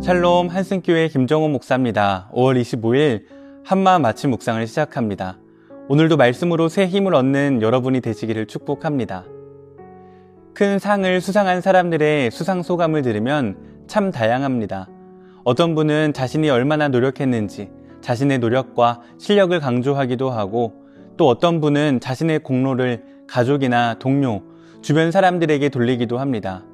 샬롬 한승교회 김정호 목사입니다. 5월 25일 한마음 아침 묵상을 시작합니다. 오늘도 말씀으로 새 힘을 얻는 여러분이 되시기를 축복합니다. 큰 상을 수상한 사람들의 수상 소감을 들으면 참 다양합니다. 어떤 분은 자신이 얼마나 노력했는지 자신의 노력과 실력을 강조하기도 하고, 또 어떤 분은 자신의 공로를 가족이나 동료, 주변 사람들에게 돌리기도 합니다.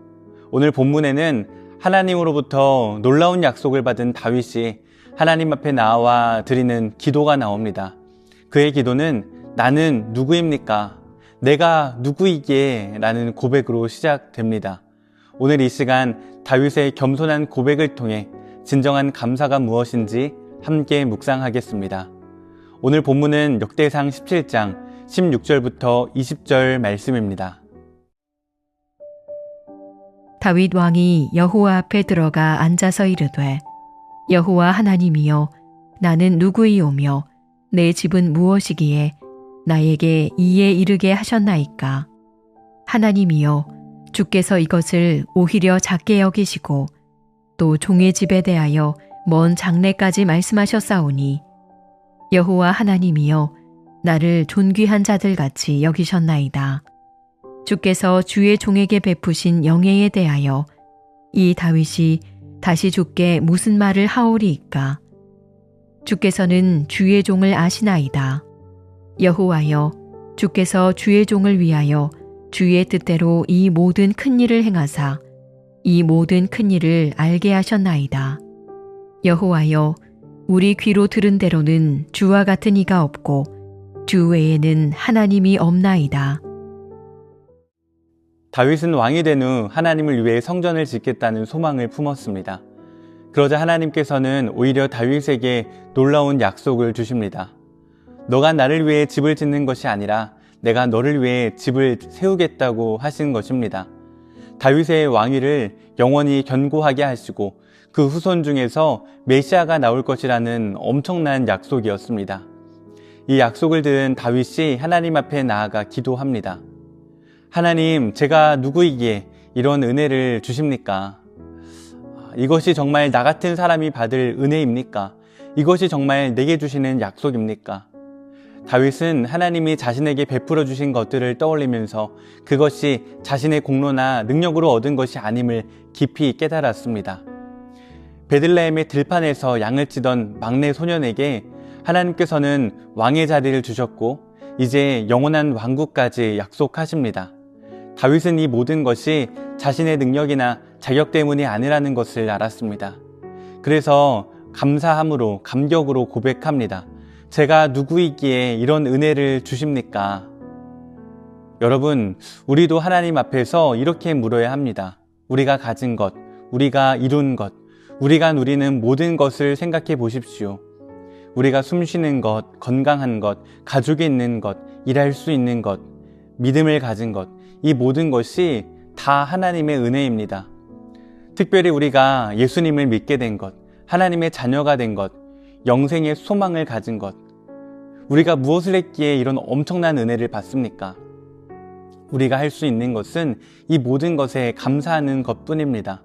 오늘 본문에는 하나님으로부터 놀라운 약속을 받은 다윗이 하나님 앞에 나와 드리는 기도가 나옵니다. 그의 기도는 나는 누구입니까? 내가 누구이기에? 라는 고백으로 시작됩니다. 오늘 이 시간 다윗의 겸손한 고백을 통해 진정한 감사가 무엇인지 함께 묵상하겠습니다. 오늘 본문은 역대상 17장 16절부터 20절 말씀입니다. 다윗 왕이 여호와 앞에 들어가 앉아서 이르되, 여호와 하나님이여, 나는 누구이오며 내 집은 무엇이기에 나에게 이에 이르게 하셨나이까? 하나님이여, 주께서 이것을 오히려 작게 여기시고 또 종의 집에 대하여 먼 장래까지 말씀하셨사오니, 여호와 하나님이여, 나를 존귀한 자들같이 여기셨나이다. 주께서 주의 종에게 베푸신 영예에 대하여 이 다윗이 다시 주께 무슨 말을 하오리이까? 주께서는 주의 종을 아시나이다. 여호와여, 주께서 주의 종을 위하여 주의 뜻대로 이 모든 큰 일을 행하사 이 모든 큰 일을 알게 하셨나이다. 여호와여, 우리 귀로 들은 대로는 주와 같은 이가 없고 주 외에는 하나님이 없나이다. 다윗은 왕이 된 후 하나님을 위해 성전을 짓겠다는 소망을 품었습니다. 그러자 하나님께서는 오히려 다윗에게 놀라운 약속을 주십니다. 너가 나를 위해 집을 짓는 것이 아니라 내가 너를 위해 집을 세우겠다고 하신 것입니다. 다윗의 왕위를 영원히 견고하게 하시고 그 후손 중에서 메시아가 나올 것이라는 엄청난 약속이었습니다. 이 약속을 들은 다윗이 하나님 앞에 나아가 기도합니다. 하나님, 제가 누구이기에 이런 은혜를 주십니까? 이것이 정말 나 같은 사람이 받을 은혜입니까? 이것이 정말 내게 주시는 약속입니까? 다윗은 하나님이 자신에게 베풀어 주신 것들을 떠올리면서 그것이 자신의 공로나 능력으로 얻은 것이 아님을 깊이 깨달았습니다. 베들레헴의 들판에서 양을 치던 막내 소년에게 하나님께서는 왕의 자리를 주셨고 이제 영원한 왕국까지 약속하십니다. 다윗은 이 모든 것이 자신의 능력이나 자격 때문이 아니라는 것을 알았습니다. 그래서 감사함으로, 감격으로 고백합니다. 제가 누구이기에 이런 은혜를 주십니까? 여러분, 우리도 하나님 앞에서 이렇게 물어야 합니다. 우리가 가진 것, 우리가 이룬 것, 우리가 누리는 모든 것을 생각해 보십시오. 우리가 숨 쉬는 것, 건강한 것, 가족이 있는 것, 일할 수 있는 것, 믿음을 가진 것, 이 모든 것이 다 하나님의 은혜입니다. 특별히 우리가 예수님을 믿게 된 것, 하나님의 자녀가 된 것, 영생의 소망을 가진 것, 우리가 무엇을 했기에 이런 엄청난 은혜를 받습니까? 우리가 할 수 있는 것은 이 모든 것에 감사하는 것뿐입니다.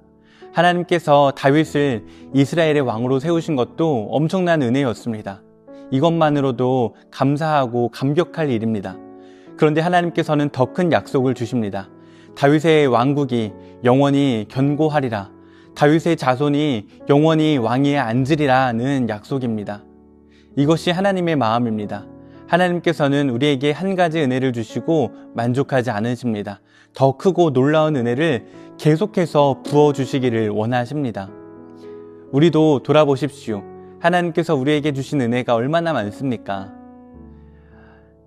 하나님께서 다윗을 이스라엘의 왕으로 세우신 것도 엄청난 은혜였습니다. 이것만으로도 감사하고 감격할 일입니다. 그런데 하나님께서는 더 큰 약속을 주십니다. 다윗의 왕국이 영원히 견고하리라. 다윗의 자손이 영원히 왕위에 앉으리라는 약속입니다. 이것이 하나님의 마음입니다. 하나님께서는 우리에게 한 가지 은혜를 주시고 만족하지 않으십니다. 더 크고 놀라운 은혜를 계속해서 부어주시기를 원하십니다. 우리도 돌아보십시오. 하나님께서 우리에게 주신 은혜가 얼마나 많습니까?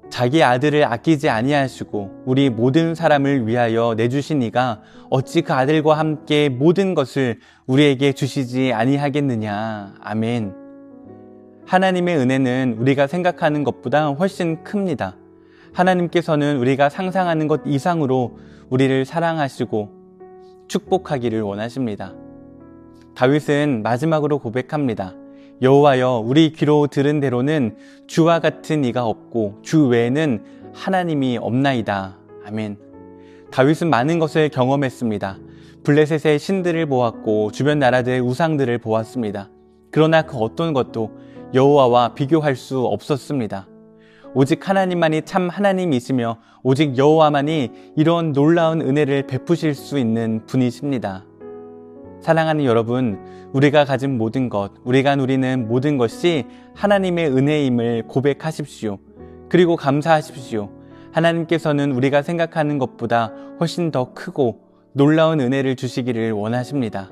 자기 아들을 아끼지 아니하시고 우리 모든 사람을 위하여 내주신 이가 어찌 그 아들과 함께 모든 것을 우리에게 주시지 아니하겠느냐. 아멘. 하나님의 은혜는 우리가 생각하는 것보다 훨씬 큽니다. 하나님께서는 우리가 상상하는 것 이상으로 우리를 사랑하시고 축복하기를 원하십니다. 다윗은 마지막으로 고백합니다. 여호와여, 우리 귀로 들은 대로는 주와 같은 이가 없고 주 외에는 하나님이 없나이다. 아멘. 다윗은 많은 것을 경험했습니다. 블레셋의 신들을 보았고 주변 나라들의 우상들을 보았습니다. 그러나 그 어떤 것도 여호와와 비교할 수 없었습니다. 오직 하나님만이 참 하나님이시며 오직 여호와만이 이런 놀라운 은혜를 베푸실 수 있는 분이십니다. 사랑하는 여러분, 우리가 가진 모든 것, 우리가 누리는 모든 것이 하나님의 은혜임을 고백하십시오. 그리고 감사하십시오. 하나님께서는 우리가 생각하는 것보다 훨씬 더 크고 놀라운 은혜를 주시기를 원하십니다.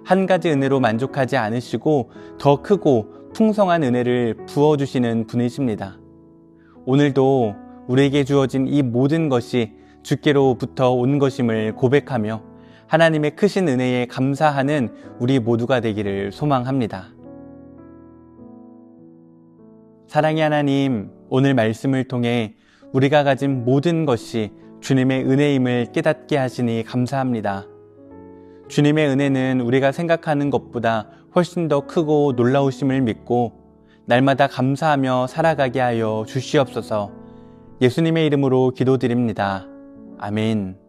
한 가지 은혜로 만족하지 않으시고 더 크고 풍성한 은혜를 부어주시는 분이십니다. 오늘도 우리에게 주어진 이 모든 것이 주께로부터 온 것임을 고백하며 하나님의 크신 은혜에 감사하는 우리 모두가 되기를 소망합니다. 사랑의 하나님, 오늘 말씀을 통해 우리가 가진 모든 것이 주님의 은혜임을 깨닫게 하시니 감사합니다. 주님의 은혜는 우리가 생각하는 것보다 훨씬 더 크고 놀라우심을 믿고 날마다 감사하며 살아가게 하여 주시옵소서. 예수님의 이름으로 기도드립니다. 아멘.